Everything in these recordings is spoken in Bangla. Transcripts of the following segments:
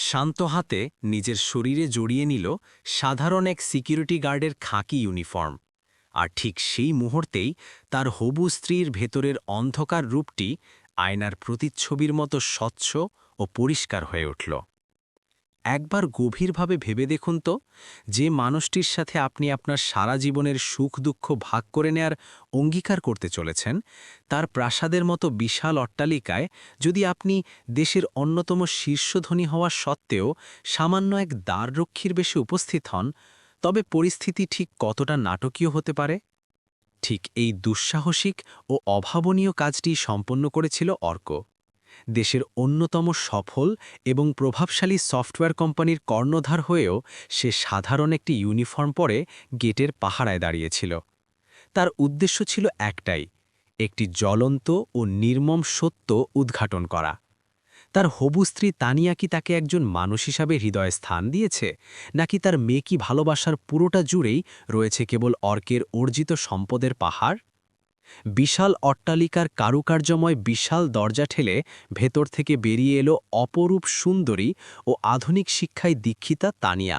শান্ত হাতে নিজের শরীরে জড়িয়ে নিল সাধারণ এক সিকিউরিটি গার্ডের খাকি ইউনিফর্ম। আর ঠিক সেই মুহূর্তেই তার হবু স্ত্রীর ভেতরের অন্ধকার রূপটি আয়নার প্রতিচ্ছবির মতো স্বচ্ছ ও পরিষ্কার হয়ে উঠল। একবার গভীরভাবে ভেবে দেখুন তো, যে মানুষটির সাথে আপনি আপনার সারা জীবনের সুখ দুঃখ ভাগ করে নেয়ার অঙ্গীকার করতে চলেছেন, তার প্রাসাদের মতো বিশাল অট্টালিকায় যদি আপনি দেশের অন্যতম শীর্ষধনী হওয়া সত্ত্বেও সামান্য এক দ্বাররক্ষীর বেশি উপস্থিত হন, তবে পরিস্থিতি ঠিক কতটা নাটকীয় হতে পারে। ঠিক এই দুঃসাহসিক ও অভাবনীয় কাজটি সম্পন্ন করেছিল অর্ক। দেশের অন্যতম সফল এবং প্রভাবশালী সফটওয়্যার কোম্পানির কর্ণধার হয়েও সে সাধারণ একটি ইউনিফর্ম পরে গেটের পাহারায় দাঁড়িয়েছিল। তার উদ্দেশ্য ছিল একটাই, একটি জ্বলন্ত ও নির্মম সত্য উদ্ঘাটন করা। তার হবু স্ত্রী তানিয়া কি তাকে একজন মানুষ হিসাবে হৃদয়ে স্থান দিয়েছে, নাকি তার মেয়ে ভালোবাসার পুরোটা জুড়েই রয়েছে কেবল অর্কের অর্জিত সম্পদের পাহাড়? বিশাল অট্টালিকার কারুকার্যময় বিশাল দরজা ঠেলে ভেতর থেকে বেরিয়ে এলো অপরূপ সুন্দরী ও আধুনিক শিক্ষায় দীক্ষিতা তানিয়া।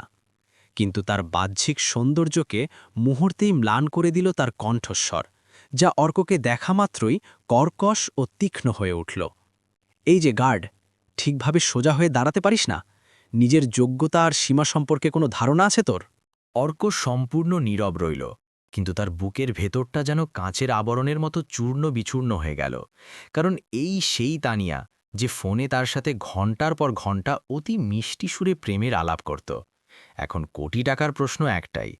কিন্তু তার বাহ্যিক সৌন্দর্যকে মুহূর্তেই ম্লান করে দিল তার কণ্ঠস্বর, যা অর্ককে দেখা মাত্রই কর্কশ ও তীক্ষ্ণ হয়ে উঠল। এই যে গার্ড, ঠিকভাবে সোজা হয়ে দাঁড়াতে পারিস না? নিজের যোগ্যতা আর সীমা সম্পর্কে কোনো ধারণা আছে তোর? অর্ক সম্পূর্ণ নীরব রইল, কিন্তু তার বুকের ভেতরটা যেন কাঁচের আবরণের মতো চূর্ণ বিচূর্ণ হয়ে গেল। কারণ এই সেই তানিয়া যে ফোনে তার সাথে ঘন্টার পর ঘন্টা অতি মিষ্টি সুরে প্রেমের আলাপ করত। এখন কোটি টাকার প্রশ্ন একটাই,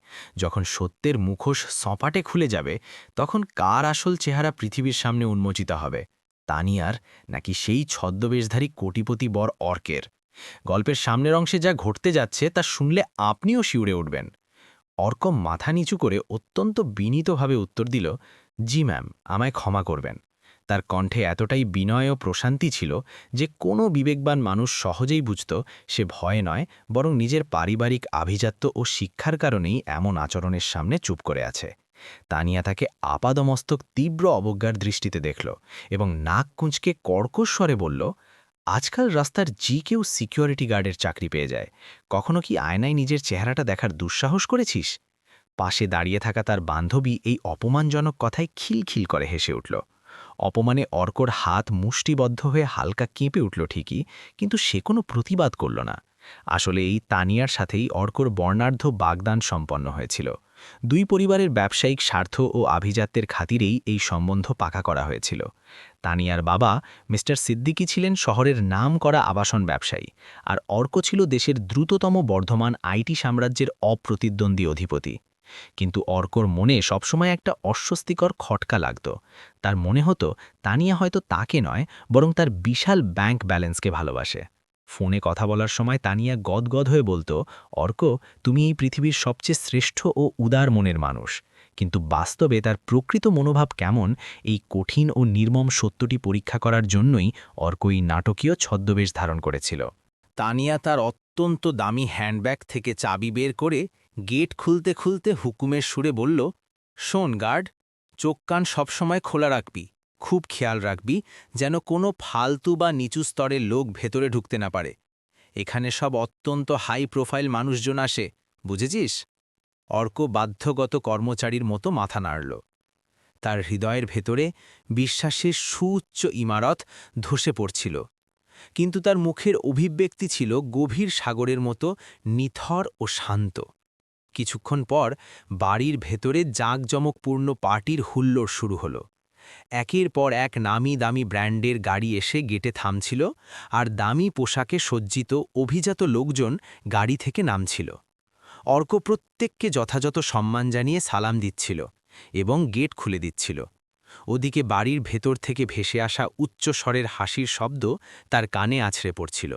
যখন সত্যের মুখোশ সপাটে খুলে যাবে, তখন কার আসল চেহারা পৃথিবীর সামনে উন্মোচিত হবে? তানিয়ার, নাকি সেই ছদ্মবেশধারী কোটিপতি বর অর্কের? গল্পের সামনের অংশে যা ঘটতে যাচ্ছে তা শুনলে আপনিও শিউরে উঠবেন। অর্ক মাথা নিচু করে অত্যন্ত বিনীতভাবে উত্তর দিল, জি ম্যাম, আমায় ক্ষমা করবেন। তার কণ্ঠে এতটাই বিনয় ও প্রশান্তি ছিল যে কোনো বিবেকবান মানুষ সহজেই বুঝত সে ভয় নয়, বরং নিজের পারিবারিক আভিজাত্য ও শিক্ষার কারণেই এমন আচরণের সামনে চুপ করে আছে। তানিয়া তাকে আপাদমস্তক তীব্র অবজ্ঞার দৃষ্টিতে দেখল এবং নাক কুঁচকে কর্কশ স্বরে বলল, আজকাল রাস্তার কেউ সিকিউরিটি গার্ডের চাকরি পেয়ে যায়। কখনো কি আয়নায় নিজের চেহারাটা দেখার দুঃসাহস করেছিস? পাশে দাঁড়িয়ে থাকা তার বান্ধবী এই অপমানজনক কথায় খিলখিল করে হেসে উঠল। অপমানে অর্কর হাত মুষ্টিবদ্ধ হয়ে হালকা কেঁপে উঠল ঠিকই, কিন্তু সে কোনো প্রতিবাদ করল না। আসলে এই তানিয়ার সাথেই অর্কর বর্ণাঢ্য বাগদান সম্পন্ন হয়েছিল। দুই পরিবারের ব্যবসায়িক স্বার্থ ও আভিজাত্যের খাতিরেই এই সম্বন্ধ পাকা করা হয়েছিল। তানিয়ার বাবা মিস্টার সিদ্দিকী ছিলেন শহরের নামকরা আবাসন ব্যবসায়ী, আর অর্ক ছিল দেশের দ্রুততম বর্ধমান আইটি সাম্রাজ্যের অপ্রতিদ্বন্দ্বী অধিপতি। কিন্তু অর্কর মনে সবসময় একটা অস্বস্তিকর খটকা লাগত। তার মনে হতো তানিয়া হয়তো তাকে নয়, বরং তার বিশাল ব্যাংক ব্যালেন্সকে ভালোবাসে। ফোনে কথা বলার সময় তানিয়া গদগদ হয়ে বলতো, অর্ক, তুমি এই পৃথিবীর সবচেয়ে শ্রেষ্ঠ ও উদার মনের মানুষ। কিন্তু বাস্তবে তার প্রকৃত মনোভাব কেমন, এই কঠিন ও নির্মম সত্যটি পরীক্ষা করার জন্যই অর্ক এই নাটকীয় ছদ্মবেশ ধারণ করেছিল। তানিয়া তার অত্যন্ত দামি হ্যান্ডব্যাগ থেকে চাবি বের করে গেট খুলতে খুলতে হুকুমের সুরে বলল, শোন গার্ড, চোখ কান সবসময় খোলা রাখবি, খুব খেয়াল রাখবি যেন কোনো ফালতু বা নিচু স্তরের লোক ভেতরে ঢুকতে না পারে। এখানে সব অত্যন্ত হাই প্রোফাইল মানুষজন আসে, বুঝেছিস? অর্ক বাধ্যগত কর্মচারীর মতো মাথা নাড়ল। তার হৃদয়ের ভেতরে বিশ্বাসের সুউচ্চ ইমারত ধসে পড়ছিল, কিন্তু তার মুখের অভিব্যক্তি ছিল গভীর সাগরের মতো নিথর ও শান্ত। কিছুক্ষণ পর বাড়ির ভেতরে জাঁকজমকপূর্ণ পার্টির হুল্লোড় শুরু হলো। একের পর এক নামি দামি ব্র্যান্ডের গাড়ি এসে গেটে থামছিল, আর দামি পোশাকে সজ্জিত অভিজাত লোকজন গাড়ি থেকে নামছিল। অর্ক প্রত্যেককে যথাযথ সম্মান জানিয়ে সালাম দিচ্ছিল এবং গেট খুলে দিচ্ছিল। ওদিকে বাড়ির ভেতর থেকে ভেসে আসা উচ্চ স্বরের হাসির শব্দ তার কানে আছড়ে পড়ছিল।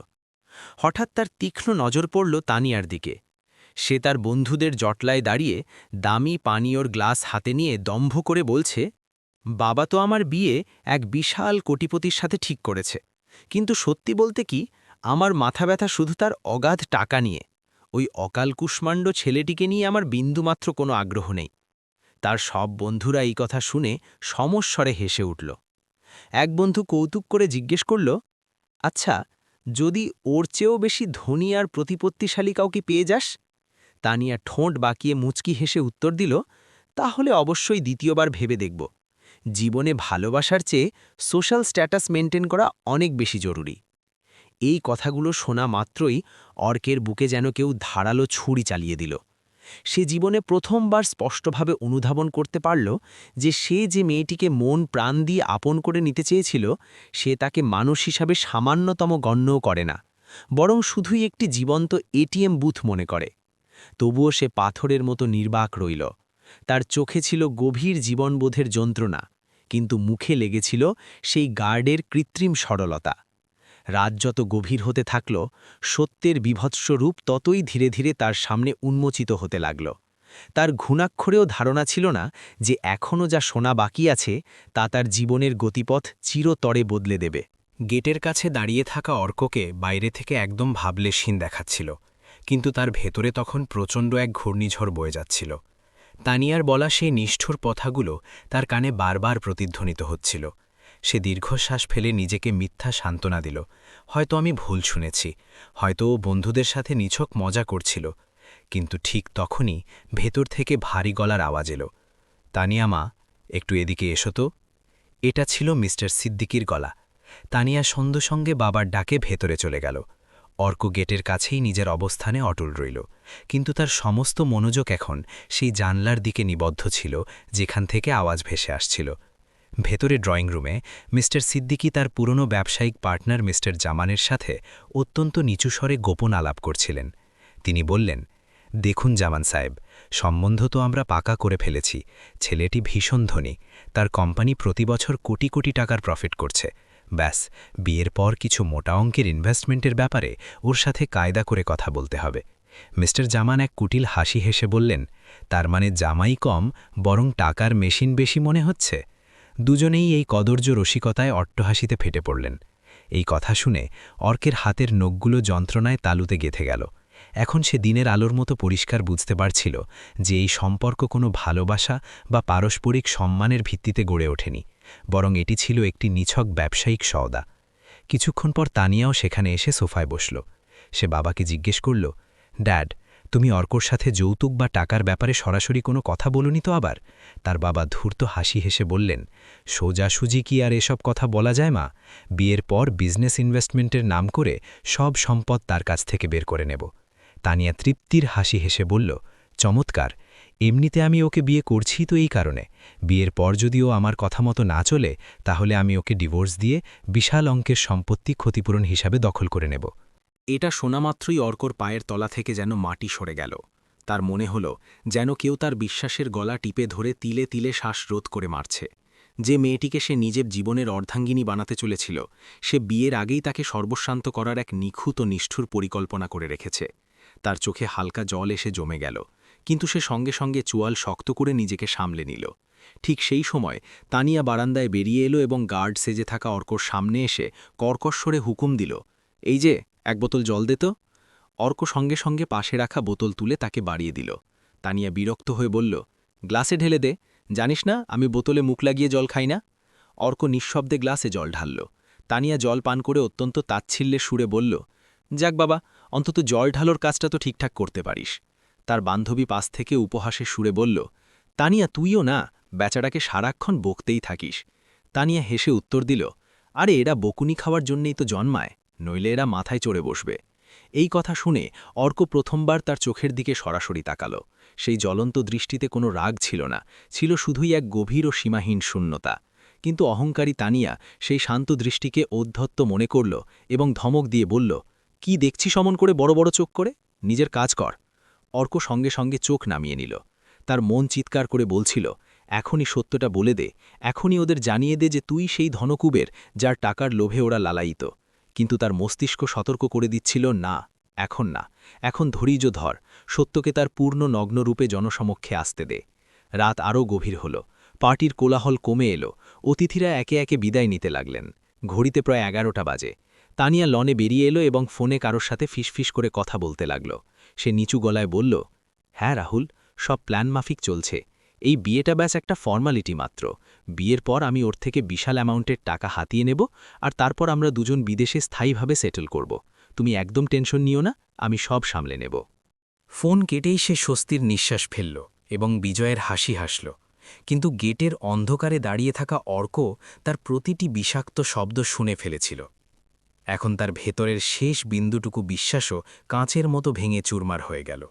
হঠাৎ তার তীক্ষ্ণ নজর পড়ল তানিয়ার দিকে। সে তার বন্ধুদের জটলায় দাঁড়িয়ে দামি পানীয়র গ্লাস হাতে নিয়ে দম্ভ করে বলছে, বাবা তো আমার বিয়ে এক বিশাল কোটিপতির সাথে ঠিক করেছে, কিন্তু সত্যি বলতে কি, আমার মাথা ব্যথা শুধু তার অগাধ টাকা নিয়ে। ওই অকাল কুষ্মাণ্ড ছেলেটিকে নিয়ে আমার বিন্দুমাত্র কোনো আগ্রহ নেই। তার সব বন্ধুরা এই কথা শুনে সমস্বরে হেসে উঠল। এক বন্ধু কৌতুক করে জিজ্ঞেস করল, আচ্ছা, যদি ওর চেয়েও বেশি ধনী আর প্রতিপত্তিশালী কাউকে পেয়ে যাস? তানিয়া ঠোঁট বাঁকিয়ে মুচকি হেসে উত্তর দিল, তাহলে অবশ্যই দ্বিতীয়বার ভেবে দেখব। জীবনে ভালোবাসার চেয়ে সোশ্যাল স্ট্যাটাস মেনটেন করা অনেক বেশি জরুরি। এই কথাগুলো শোনা মাত্রই অর্কের বুকে যেন কেউ ধারালো ছুরি চালিয়ে দিল। সে জীবনে প্রথমবার স্পষ্টভাবে অনুধাবন করতে পারল যে সে যে মেয়েটিকে মন প্রাণ দিয়ে আপন করে নিতে চেয়েছিল, সে তাকে মানুষ হিসাবে সামান্যতম গণ্যও করে না, বরং শুধুই একটি জীবন্ত এটিএম বুথ মনে করে। তবুও সে পাথরের মতো নির্বাক রইল। তার চোখে ছিল গভীর জীবনবোধের যন্ত্রণা, কিন্তু মুখে লেগেছিল সেই গার্ডের কৃত্রিম সরলতা। রাত যত গভীর হতে থাকল, সত্যের বিভৎস রূপ ততই ধীরে ধীরে তার সামনে উন্মোচিত হতে লাগল। তার ঘুণাক্ষরেও ধারণা ছিল না যে এখনও যা শোনা বাকি আছে তা তার জীবনের গতিপথ চিরতরে বদলে দেবে। গেটের কাছে দাঁড়িয়ে থাকা অর্ককে বাইরে থেকে একদম ভাবলেশহীন দেখাচ্ছিল, কিন্তু তার ভেতরে তখন প্রচণ্ড এক ঘূর্ণিঝড় বয়ে যাচ্ছিল। তানিয়ার বলা সেই নিষ্ঠুর কথাগুলো তার কানে বারবার প্রতিধ্বনিত হচ্ছিল। সে দীর্ঘশ্বাস ফেলে নিজেকে মিথ্যা সান্ত্বনা দিল, হয়তো আমি ভুল শুনেছি, হয়তো ও বন্ধুদের সাথে নিছক মজা করছিল। কিন্তু ঠিক তখনই ভেতর থেকে ভারী গলার আওয়াজ এলো, তানিয়া মা, একটু এদিকে এসো তো। এটা ছিল মিস্টার সিদ্দিকির গলা। তানিয়া সঙ্গে সঙ্গে বাবার ডাকে ভেতরে চলে গেল। অর্ক গেটের কাছেই নিজের অবস্থানে অটল রইল, কিন্তু তার সমস্ত মনোযোগ এখন সেই জানলার দিকে নিবদ্ধ ছিল যেখান থেকে আওয়াজ ভেসে আসছিল। ভেতরে ড্রয়িং রুমে মিস্টার সিদ্দিকী তার পুরনো ব্যবসায়িক পার্টনার মিস্টার জামানের সাথে অত্যন্ত নিচু স্বরে গোপন আলাপ করছিলেন। তিনি বললেন, দেখুন জামান সাহেব, সম্বন্ধ তো আমরা পাকা করে ফেলেছি। ছেলেটি ভীষণ ধনী, তার কোম্পানি প্রতি বছর কোটি কোটি টাকার প্রফিট করছে। ব্যাস, বিয়ের পর কিছু মোটা অঙ্কের ইনভেস্টমেন্টের ব্যাপারে ওর সাথে কায়দা করে কথা বলতে হবে। মিস্টার জামান এক কুটিল হাসি হেসে বললেন, তার মানে জামাই কম, বরং টাকার মেশিন বেশি মনে হচ্ছে। দুজনেই এই কদর্য রসিকতায় অট্টহাসিতে ফেটে পড়লেন। এই কথা শুনে অর্কের হাতের নখগুলো যন্ত্রণায় তালুতে গেঁথে গেল। এখন সে দিনের আলোর মতো পরিষ্কার বুঝতে পারছিল যে এই সম্পর্ক কোনো ভালোবাসা বা পারস্পরিক সম্মানের ভিত্তিতে গড়ে ওঠেনি, বরং এটি ছিল একটি নিছক ব্যবসায়িক সওদা। কিছুক্ষণ পর তানিয়াও সেখানে এসে সোফায় বসল। সে বাবাকে জিজ্ঞেস করল, ড্যাড, তুমি অর্কর সাথে যৌতুক বা টাকার ব্যাপারে সরাসরি কোনো কথা বলনি তো আবার? তার বাবা ধূর্ত হাসি হেসে বললেন, সোজাসুজি কি আর এসব কথা বলা যায় মা? বিয়ের পর বিজনেস ইনভেস্টমেন্টের নাম করে সব সম্পদ তার কাছ থেকে বের করে নেব। তানিয়া তৃপ্তির হাসি হেসে বলল, চমৎকার, এমনিতে আমি ওকে বিয়ে করছি তো এই কারণে। বিয়ের পর যদি ও আমার কথা মতো না চলে, তাহলে আমি ওকে ডিভোর্স দিয়ে বিশাল অঙ্কের সম্পত্তি ক্ষতিপূরণ হিসাবে দখল করে নেব। এটা শোনামাত্রই অর্কর পায়ের তলা থেকে যেন মাটি সরে গেল। তার মনে হল যেন কেউ তার বিশ্বাসের গলা টিপে ধরে তিলে তিলে শ্বাসরোধ করে মারছে। যে মেয়েটিকে সে নিজের জীবনের অর্ধাঙ্গিনী বানাতে চলেছিল, সে বিয়ের আগেই তাকে সর্বস্বান্ত করার এক নিখুঁত ও নিষ্ঠুর পরিকল্পনা করে রেখেছে। তার চোখে হালকা জল এসে জমে গেল, কিন্তু সে সঙ্গে সঙ্গে চোয়াল শক্ত করে নিজেকে সামলে নিল। ঠিক সেই সময় তানিয়া বারান্দায় বেরিয়ে এলো এবং গার্ড সেজে থাকা অর্কর সামনে এসে কর্কশ্বরে হুকুম দিল, এই যে, এক বোতল জল দে তো। অর্ক সঙ্গে সঙ্গে পাশে রাখা বোতল তুলে তাকে বাড়িয়ে দিল। তানিয়া বিরক্ত হয়ে বলল, গ্লাসে ঢেলে দে, জানিস না আমি বোতলে মুখ লাগিয়ে জল খাই না। অর্ক নিঃশব্দে গ্লাসে জল ঢালল। তানিয়া জল পান করে অত্যন্ত তাচ্ছিল্যের সুরে বলল, যাক বাবা, অন্তত জল ঢালোর কাজটা তো ঠিকঠাক করতে পারিস। তার বান্ধবী পাশ থেকে উপহাসের সুরে বলল, তানিয়া তুইও না, বেচারাকে সারাক্ষণ বকতেই থাকিস। তানিয়া হেসে উত্তর দিল, আরে এরা বকুনি খাওয়ার জন্যেই তো জন্মায়, নইলে এরা মাথায় চড়ে বসবে। এই কথা শুনে অর্ক প্রথমবার তার চোখের দিকে সরাসরি তাকাল। সেই জ্বলন্ত দৃষ্টিতে কোনো রাগ ছিল না, ছিল শুধুই এক গভীর ও সীমাহীন শূন্যতা। কিন্তু অহংকারী তানিয়া সেই শান্ত দৃষ্টিকে ঔদ্ধত্য মনে করল এবং ধমক দিয়ে বলল, কি দেখছি সমন করে বড় বড় চোখ করে, নিজের কাজ কর। অর্ক সঙ্গে সঙ্গে চোখ নামিয়ে নিল। তার মন চিৎকার করে বলছিল, এখনই সত্যটা বলে দে, এখনই ওদের জানিয়ে দে যে তুই সেই ধনকুবের যার টাকার লোভে ওরা লালায়িত। কিন্তু তার মস্তিষ্ক সতর্ক করে দিচ্ছিল, না, এখন না, এখন ধৈর্য ধর, সত্যকে তার পূর্ণ নগ্নরূপে জনসমক্ষে আসতে দে। রাত আরও গভীর হল, পার্টির কোলাহল কমে এলো, অতিথিরা একে একে বিদায় নিতে লাগলেন। ঘড়িতে প্রায় 11টা বাজে। তানিয়া লনে বেরিয়ে এলো এবং ফোনে কারোর সাথে ফিসফিস করে কথা বলতে লাগল। সে নিচু গলায় বলল, হ্যাঁ রাহুল, সব প্ল্যান মাফিক চলছে, এই বিয়েটা ব্যাস একটা ফর্মালিটি মাত্র। বিয়ের পর আমি ওর থেকে বিশাল অ্যামাউন্টের টাকা হাতিয়ে নেব, আর তারপর আমরা দুজন বিদেশে স্থায়ীভাবে সেটেল করব। তুমি একদম টেনশন নিও না, আমি সব সামলে নেব। ফোন কেটেই সে স্বস্তির নিঃশ্বাস ফেলল এবং বিজয়ের হাসি হাসল। কিন্তু গেটের অন্ধকারে দাঁড়িয়ে থাকা অর্ক তার প্রতিটি বিষাক্ত শব্দ শুনে ফেলেছিল। এখন তার ভেতরের শেষ বিন্দুটুকু বিশ্বাসও কাঁচের মতো ভেঙে চুরমার হয়ে গেল।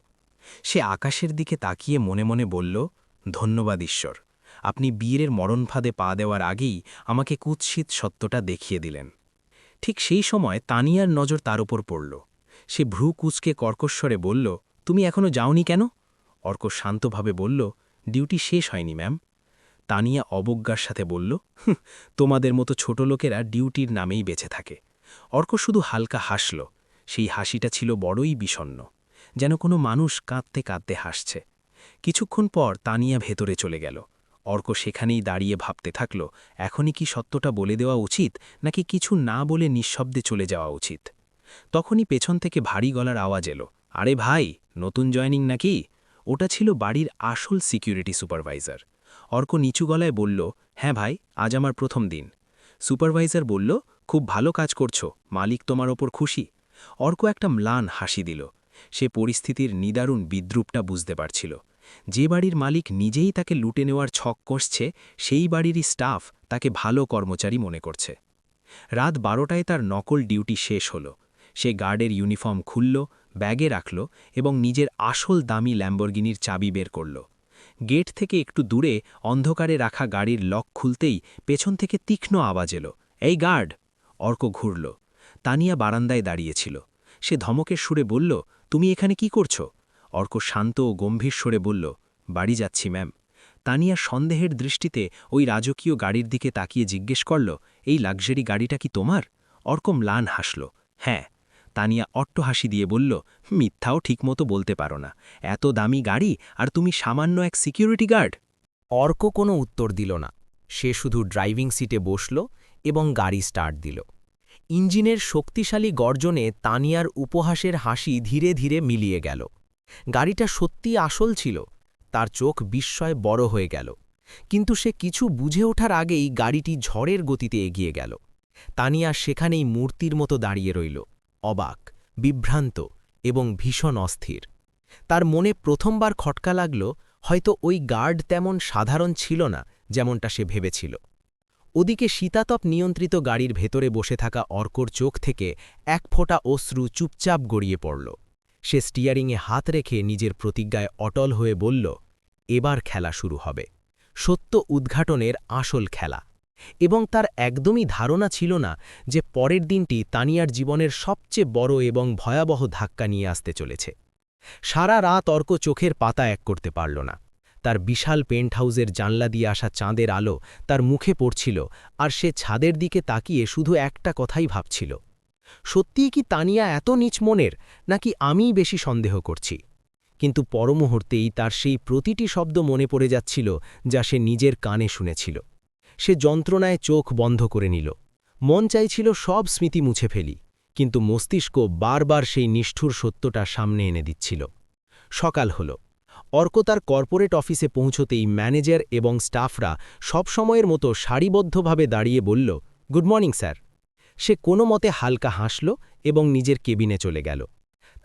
সে আকাশের দিকে তাকিয়ে মনে মনে বলল, ধন্যবাদ ঈশ্বর, আপনি বীরের মরণফাঁদে পা দেওয়ার আগেই আমাকে কুৎসিত সত্যটা দেখিয়ে দিলেন। ঠিক সেই সময় তানিয়ার নজর তার ওপর পড়ল। সে ভ্রু কুঁচকে কর্কশ্বরে বলল, তুমি এখনো যাওনি কেন? অর্ক শান্তভাবে বলল, ডিউটি শেষ হয়নি ম্যাম। তানিয়া অবজ্ঞার সাথে বলল, তোমাদের মতো ছোট লোকেরা ডিউটির নামেই বেঁচে থাকে। অর্ক শুধু হালকা হাসল। সেই হাসিটা ছিল বড়ই বিষণ্ণ, যেন কোনো মানুষ কাঁদতে কাঁদতে হাসছে। কিছুক্ষণ পর তানিয়া ভেতরে চলে গেল। অর্ক সেখানেই দাঁড়িয়ে ভাবতে থাকল, এখনই কি সত্যটা বলে দেওয়া উচিত, নাকি কিছু না বলে নিঃশব্দে চলে যাওয়া উচিত। তখনই পেছন থেকে ভারী গলার আওয়াজ এলো, আরে ভাই, নতুন জয়েনিং নাকি? ওটা ছিল বাড়ির আসল সিকিউরিটি সুপারভাইজার। অর্ক নিচু গলায় বলল, হ্যাঁ ভাই, আজ আমার প্রথম দিন। সুপারভাইজার বলল, খুব ভালো কাজ করছো, মালিক তোমার ওপর খুশি। অর্ক একটা ম্লান হাসি দিল। সে পরিস্থিতির নিদারুণ বিদ্রূপটা বুঝতে পারছিল। যে বাড়ির মালিক নিজেই তাকে লুটে নেওয়ার ছক কষছে, সেই বাড়িরই স্টাফ তাকে ভালো কর্মচারী মনে করছে। রাত 12টায় তার নকল ডিউটি শেষ হল। সে গার্ডের ইউনিফর্ম খুলল, ব্যাগে রাখল এবং নিজের আসল দামি ল্যাম্বরগিনির চাবি বের করল। গেট থেকে একটু দূরে অন্ধকারে রাখা গাড়ির লক খুলতেই পেছন থেকে তীক্ষ্ণ আওয়াজ এলো, এই গার্ড! অর্ক ঘুরল। তানিয়া বারান্দায় দাঁড়িয়েছিল। সে ধমকের সুরে বলল, তুমি এখানে কি করছো? অর্ক শান্ত ও গম্ভীর স্বরে বলল, বাড়ি যাচ্ছি ম্যাম। তানিয়া সন্দেহের দৃষ্টিতে ওই রাজকীয় গাড়ির দিকে তাকিয়ে জিজ্ঞেস করল, এই লাক্সারি গাড়িটা কি তোমার? অর্ক ম্লান হাসল, হ্যাঁ। তানিয়া অট্টহাসি দিয়ে বলল, মিথ্যাও ঠিকমতো বলতে পারো না। এত দামি গাড়ি আর তুমি সামান্য এক সিকিউরিটি গার্ড? অর্ক কোনো উত্তর দিল না। সে শুধু ড্রাইভিং সিটে বসল এবং গাড়ি স্টার্ট দিল। ইঞ্জিনের শক্তিশালী গর্জনে তানিয়ার উপহাসের হাসি ধীরে ধীরে মিলিয়ে গেল। গাড়িটা সত্যি আসল ছিল। তার চোখ বিস্ময়ে বড় হয়ে গেল। কিন্তু সে কিছু বুঝে ওঠার আগেই গাড়িটি ঝড়ের গতিতে এগিয়ে গেল। তানিয়া সেখানেই মূর্তির মতো দাঁড়িয়ে রইল, অবাক, বিভ্রান্ত এবং ভীষণ অস্থির। তার মনে প্রথমবার খটকা লাগল, হয়তো ওই গার্ড তেমন সাধারণ ছিল না যেমনটা সে ভেবেছিল। ওদিকে শীতাতপ নিয়ন্ত্রিত গাড়ির ভেতরে বসে থাকা অর্কর চোখ থেকে এক ফোঁটা অশ্রু চুপচাপ গড়িয়ে পড়ল। সে স্টিয়ারিংয়ে হাত রেখে নিজের প্রতিজ্ঞায় অটল হয়ে বলল, এবার খেলা শুরু হবে, সত্য উদ্ঘাটনের আসল খেলা। এবং তার একদমই ধারণা ছিল না যে পরের দিনটি তানিয়ার জীবনের সবচেয়ে বড় এবং ভয়াবহ ধাক্কা নিয়ে আসতে চলেছে। সারা রাত অর্ক চোখের পাতা এক করতে পারল না। তার বিশাল পেন্টহাউসের জানলা দিয়ে আসা চাঁদের আলো তার মুখে পড়ছিল, আর সে ছাদের দিকে তাকিয়ে শুধু একটা কথাই ভাবছিল, সত্যিই কি তানিয়া এত নীচ মনের, নাকি আমিই বেশি সন্দেহ করছি? কিন্তু পরমুহূর্তেই তার সেই প্রতিটি শব্দ মনে পড়ে যাচ্ছিল যা সে নিজের কানে শুনেছিল। সে যন্ত্রণায় চোখ বন্ধ করে নিল। মন চাইছিল সব স্মৃতি মুছে ফেলি, কিন্তু মস্তিষ্ক বারবার সেই নিষ্ঠুর সত্যটা সামনে এনে দিচ্ছিল। সকাল হল। অর্ক তার কর্পোরেট অফিসে পৌঁছতেই ম্যানেজার এবং স্টাফরা সবসময়ের মতো সারিবদ্ধভাবে দাঁড়িয়ে বলল, গুড মর্নিং স্যার। সে কোনো মতে হালকা হাসল এবং নিজের কেবিনে চলে গেল।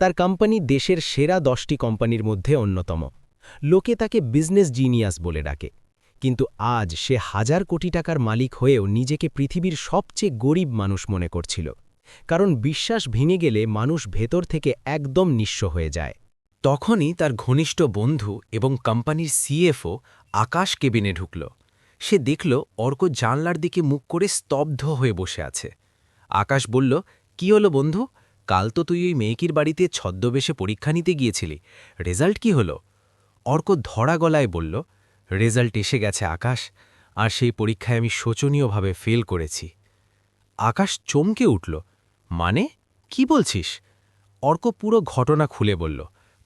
তার কোম্পানি দেশের সেরা 10টি কোম্পানির মধ্যে অন্যতম। লোকে তাকে বিজনেস জিনিয়াস বলে ডাকে। কিন্তু আজ সে 1000 কোটি টাকার মালিক হয়েও নিজেকে পৃথিবীর সবচেয়ে গরিব মানুষ মনে করছিল। কারণ বিশ্বাস ভেঙে গেলে মানুষ ভেতর থেকে একদম নিঃস্ব হয়ে যায়। তখনই তার ঘনিষ্ঠ বন্ধু এবং কোম্পানির সিএফও আকাশ কেবিনে ঢুকল। সে দেখল অর্ক জানলার দিকে মুখ করে স্তব্ধ হয়ে বসে আছে। আকাশ বলল, কি হলো বন্ধু? কাল তো তুই ওই মেয়েকির বাড়িতে ছদ্মবেশে পরীক্ষা নিতে গিয়েছিলি, রেজাল্ট কি হলো? অর্ক ধরা গলায় বলল, রেজাল্ট এসে গেছে আকাশ, আর সেই পরীক্ষায় আমি শোচনীয়ভাবে ফেল করেছি। আকাশ চমকে উঠল, মানে কি বলছিস? অর্ক পুরো ঘটনা খুলে বলল,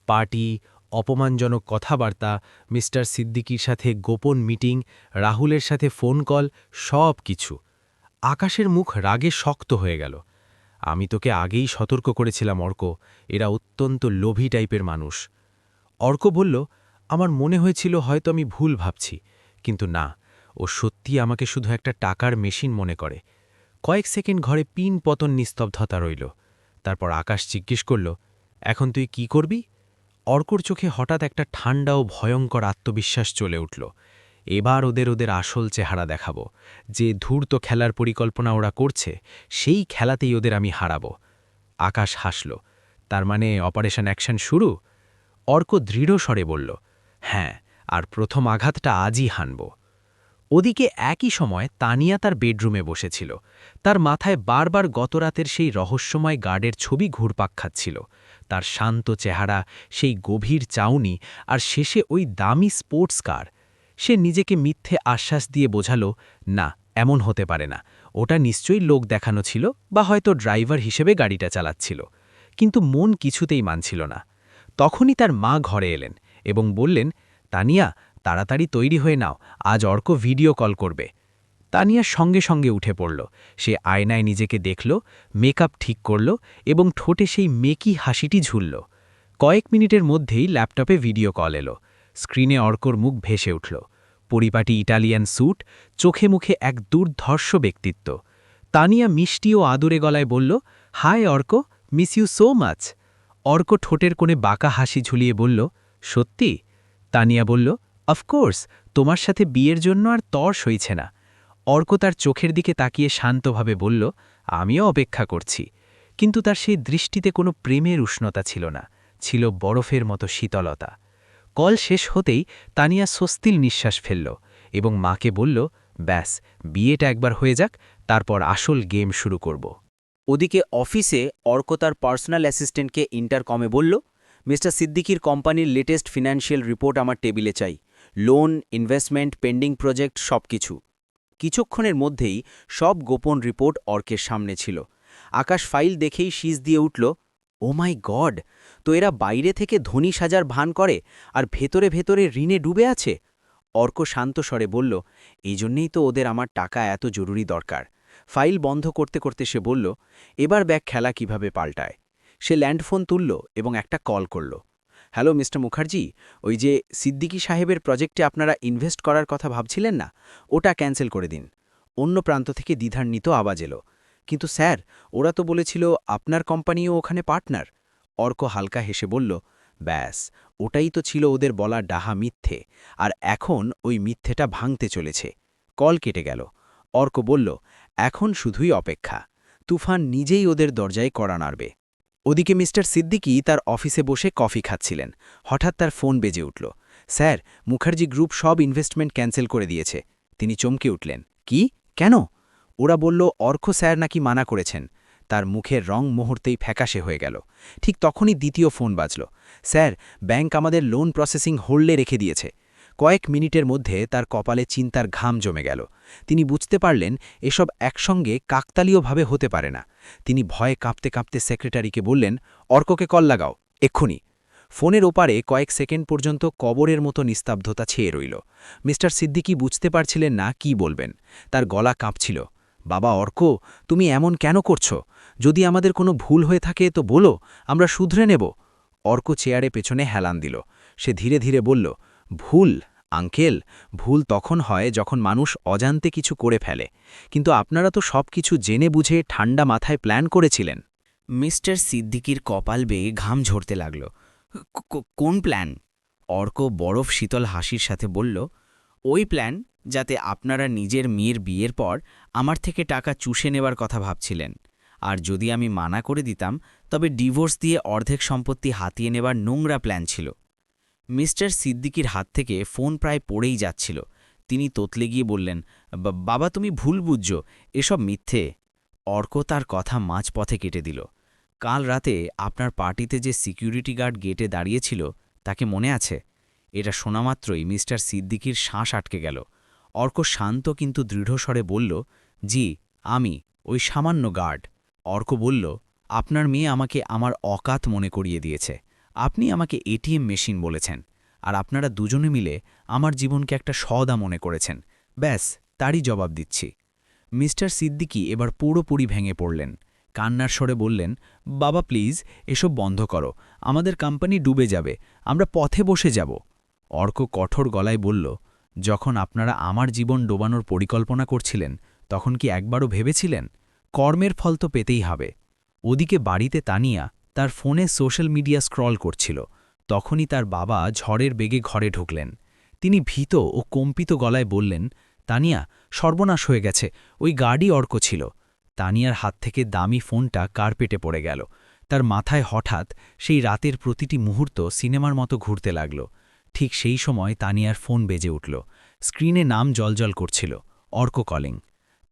পার্টি, অপমানজনক কথাবার্তা, মিস্টার সিদ্দিকীর সাথে গোপন মিটিং, রাহুলের সাথে ফোন কল, সব কিছু। আকাশের মুখ রাগে শক্ত হয়ে গেল। আমি তোকে আগেই সতর্ক করেছিলাম অর্ক, এরা অত্যন্ত লোভী টাইপের মানুষ। অর্ক বলল, আমার মনে হয়েছিল হয়তো আমি ভুল ভাবছি, কিন্তু না, ও সত্যি আমাকে শুধু একটা টাকার মেশিন মনে করে। কয়েক সেকেন্ড ঘরে পিন পতন নিস্তব্ধতা রইল। তারপর আকাশ জিজ্ঞেস করল, এখন তুই কি করবি? অর্কর চোখে হঠাৎ একটা ঠান্ডা ও ভয়ঙ্কর আত্মবিশ্বাস চলে উঠল। এবার ওদের আসল চেহারা দেখাবো। যে ধূর্ত খেলার পরিকল্পনা ওরা করছে, সেই খেলাতেই ওদের আমি হারাবো। আকাশ হাসল। তার মানে অপারেশন অ্যাকশন শুরু? অর্ক দৃঢ় স্বরে বলল, হ্যাঁ, আর প্রথম আঘাতটা আজই হানব। ওদিকে একই সময় তানিয়া তার বেডরুমে বসেছিল। তার মাথায় বারবার গতরাতের সেই রহস্যময় গার্ডের ছবি ঘুরপাক খাচ্ছিল। তার শান্ত চেহারা, সেই গভীর চাউনি, আর শেষে ওই দামি স্পোর্টস কার। সে নিজেকে মিথ্যে আশ্বাস দিয়ে বোঝালো, না, এমন হতে পারে না, ওটা নিশ্চয়ই লোক দেখানো ছিল, বা হয়তো ড্রাইভার হিসেবে গাড়িটা চালাচ্ছিল। কিন্তু মন কিছুতেই মানছিল না। তখনই তার মা ঘরে এলেন এবং বললেন, তানিয়া, তাড়াতাড়ি তৈরি হয়ে নাও, আজ অর্ক ভিডিও কল করবে। তানিয়া সঙ্গে সঙ্গে উঠে পড়ল। সে আয়নায় নিজেকে দেখল, মেকআপ ঠিক করল এবং ঠোঁটে সেই মেকি হাসিটি ঝুলল। কয়েক মিনিটের মধ্যেই ল্যাপটপে ভিডিও কল এলো। স্ক্রিনে অর্কর মুখ ভেসে উঠল। পরিপাটি ইটালিয়ান স্যুট, চোখে মুখে এক দুর্ধর্ষ ব্যক্তিত্ব। তানিয়া মিষ্টি ও আদুরে গলায় বলল, hi Arka, miss you so much. Arka ঠোঁটের কোণে বাঁকা হাসি ঝুলিয়ে বলল, সত্যি? তানিয়া বলল, অফকোর্স, তোমার সাথে বিয়ের জন্য আর তর সইছে না। অর্ক তার চোখের দিকে তাকিয়ে শান্তভাবে বলল, আমিও অপেক্ষা করছি। কিন্তু তার সেই দৃষ্টিতে কোনো প্রেমের উষ্ণতা ছিল না, ছিল বরফের মতো শীতলতা। কল শেষ হতেই তানিয়া স্বস্তির নিঃশ্বাস ফেলল এবং মাকে বলল, ব্যাস, বিয়েটা একবার হয়ে যাক, তারপর আসল গেম শুরু করব। ওদিকে অফিসে অর্ক তার পার্সোনাল অ্যাসিস্ট্যান্টকে ইন্টারকমে বলল, মিস্টার সিদ্দিকির কোম্পানির লেটেস্ট ফিনান্সিয়াল রিপোর্ট আমার টেবিলে চাই। লোন, ইনভেস্টমেন্ট, পেন্ডিং প্রজেক্ট, সব কিছু। কিছুক্ষণের মধ্যেই সব গোপন রিপোর্ট অর্কের সামনে ছিল। আকাশ ফাইল দেখেই শীষ দিয়ে উঠল, ও মাই গড, তো এরা বাইরে থেকে ধনী সাজার ভান করে আর ভেতরে ভেতরে ঋণে ডুবে আছে। অর্ক শান্ত স্বরে বলল, এই জন্যেই তো ওদের আমার টাকা এত জরুরি দরকার। ফাইল বন্ধ করতে করতে সে বলল, এবার ব্যাগ খেলা কিভাবে পাল্টায়। সে ল্যান্ডফোন তুলল এবং একটা কল করল। হ্যালো মিস্টার মুখার্জি, ওই যে সিদ্দিকী সাহেবের প্রজেক্টে আপনারা ইনভেস্ট করার কথা ভাবছিলেন না, ওটা ক্যান্সেল করে দিন। অন্য প্রান্ত থেকে দ্বিধান্বিত আওয়াজ এলো, কিন্তু স্যার, ওরা তো বলেছিল আপনার কোম্পানিও ওখানে পার্টনার। অর্ক হালকা হেসে বলল, ব্যাস, ওটাই তো ছিল ওদের বলা ডাহা মিথ্যে, আর এখন ওই মিথ্যেটা ভাঙতে চলেছে। কল কেটে গেল। অর্ক বলল, এখন শুধুই অপেক্ষা। তুফান নিজেই ওদের দরজায় কড়া নাড়বে। ওদিকে মিস্টার সিদ্দিকী তার অফিসে বসে কফি খাচ্ছিলেন। হঠাৎ তার ফোন বেজে উঠল। স্যার, মুখার্জি গ্রুপ সব ইনভেস্টমেন্ট ক্যান্সেল করে দিয়েছে। তিনি চমকে উঠলেন, কি? কেন? ওরা বলল অর্ক স্যার নাকি মানা করেছেন। তার মুখের রং মুহূর্তেই ফ্যাকাশে হয়ে গেল। ঠিক তখনই দ্বিতীয় ফোন বাজল। স্যার, ব্যাংক আমাদের লোন প্রসেসিং হোল্ডে রেখে দিয়েছে। কয়েক মিনিটের মধ্যে তার কপালে চিন্তার ঘাম জমে গেল। তিনি বুঝতে পারলেন এসব একসঙ্গে কাকতালীয়ভাবে হতে পারে না। তিনি ভয়ে কাঁপতে কাঁপতে সেক্রেটারিকে বললেন, অর্ককে কল লাগাও, এক্ষুনি। ফোনের ওপারে কয়েক সেকেন্ড পর্যন্ত কবরের মতো নিস্তব্ধতা ছেয়ে রইল। মিস্টার সিদ্দিকী বুঝতে পারছিলেন না কি বলবেন। তার গলা কাঁপছিল। বাবা অর্ক, তুমি এমন কেন করছো? যদি আমাদের কোনো ভুল হয়ে থাকে তো বলো, আমরা শুধরে নেব। অর্ক চেয়ারে পেছনে হেলান দিল। সে ধীরে ধীরে বলল, ভুল আঙ্কেল, ভুল তখন হয় যখন মানুষ অজান্তে কিছু করে ফেলে, কিন্তু আপনারা তো সব কিছু জেনে বুঝে ঠান্ডা মাথায় প্ল্যান করেছিলেন। মিস্টার সিদ্দিকির কপাল বেয়ে ঘাম ঝরতে লাগল। কোন প্ল্যান? অর্ক বরফ শীতল হাসির সাথে বলল, ওই প্ল্যান যাতে আপনারা নিজের মেয়ের বিয়ের পর আমার থেকে টাকা চুষে নেবার কথা ভাবছিলেন, আর যদি আমি মানা করে দিতাম তবে ডিভোর্স দিয়ে অর্ধেক সম্পত্তি হাতিয়ে নেবার নোংরা প্ল্যান ছিল। মিস্টার সিদ্দিকির হাত থেকে ফোন প্রায় পড়েই যাচ্ছিল। তিনি তোতলে গিয়ে বললেন, বাবা তুমি ভুল বুঝছো, এসব মিথ্যে। অর্ক তার কথা মাঝপথে কেটে দিল। কাল রাতে আপনার পার্টিতে যে সিকিউরিটি গার্ড গেটে দাঁড়িয়েছিল তাকে মনে আছে? এটা শোনামাত্রই মিস্টার সিদ্দিকির শ্বাস আটকে গেল। অর্ক শান্ত কিন্তু দৃঢ়স্বরে বলল, জি, আমি, ওই সামান্য গার্ড। অর্ক বলল, আপনার মেয়ে আমাকে আমার অকাত মনে করিয়ে দিয়েছে। আপনি আমাকে এটিএম মেশিন বলেছেন, আর আপনারা দুজনে মিলে আমার জীবনকে একটা সওদা মনে করেছেন। ব্যাস, তারই জবাব দিচ্ছি। মিস্টার সিদ্দিকী এবার পুরোপুরি ভেঙে পড়লেন। কান্নার স্বরে বললেন, বাবা প্লিজ, এসব বন্ধ করো, আমাদের কোম্পানি ডুবে যাবে, আমরা পথে বসে যাব। অর্ক কঠোর গলায় বলল, যখন আপনারা আমার জীবন ডোবানোর পরিকল্পনা করছিলেন তখন কি একবারও ভেবেছিলেন কর্মের ফল তো পেতেই হবে? ওদিকে বাড়িতে তানিয়া তার ফোনে সোশ্যাল মিডিয়া স্ক্রল করছিল। তখনই তার বাবা ঝড়ের বেগে ঘরে ঢুকলেন। তিনি ভীত ও কম্পিত গলায় বললেন, তানিয়া, সর্বনাশ হয়ে গেছে, ওই গার্ডই অর্ক ছিল। তানিয়ার হাত থেকে দামি ফোনটা কার্পেটে পড়ে গেল। তার মাথায় হঠাৎ সেই রাতের প্রতিটি মুহূর্ত সিনেমার মতো ঘুরতে লাগল। ঠিক সেই সময় তানিয়ার ফোন বেজে উঠল। স্ক্রিনে নাম জলজল করছিল, অর্ক কলিং।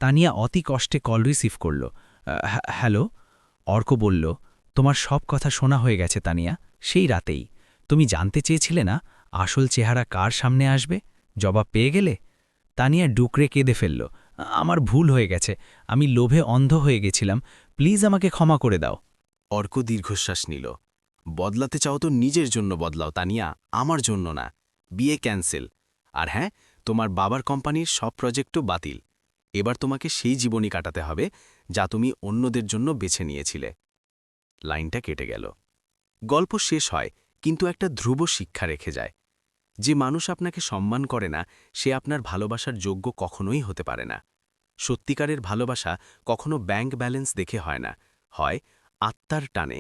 তানিয়া অতি কষ্টে কল রিসিভ করল। হ্যালো। অর্ক বলল, তোমার সব কথা শোনা হয়ে গেছে তানিয়া, সেই রাতেই। তুমি জানতে চেয়েছিলে না আসল চেহারা কার সামনে আসবে? জবাব পেয়ে গেলে? তানিয়া ডুকরে কেঁদে ফেলল। আমার ভুল হয়ে গেছে, আমি লোভে অন্ধ হয়ে গেছিলাম, প্লিজ আমাকে ক্ষমা করে দাও। অর্ক দীর্ঘশ্বাস নিল। বদলাতে চাও তো নিজের জন্য বদলাও তানিয়া, আমার জন্য না। বিয়ে ক্যান্সেল। আর হ্যাঁ, তোমার বাবার কোম্পানির সব প্রজেক্টও বাতিল। এবার তোমাকে সেই জীবনই কাটাতে হবে যা তুমি অন্যদের জন্য বেছে নিয়েছিলে। লাইনটা কেটে গেল। গল্প শেষ হয়, কিন্তু একটা ধ্রুব শিক্ষা রেখে যায়। যে মানুষ আপনাকে সম্মান করে না, সে আপনার ভালোবাসার যোগ্য কখনোই হতে পারে না। সত্যিকারের ভালোবাসা কখনো ব্যাংক ব্যালেন্স দেখে হয় না, হয় আত্মার টানে,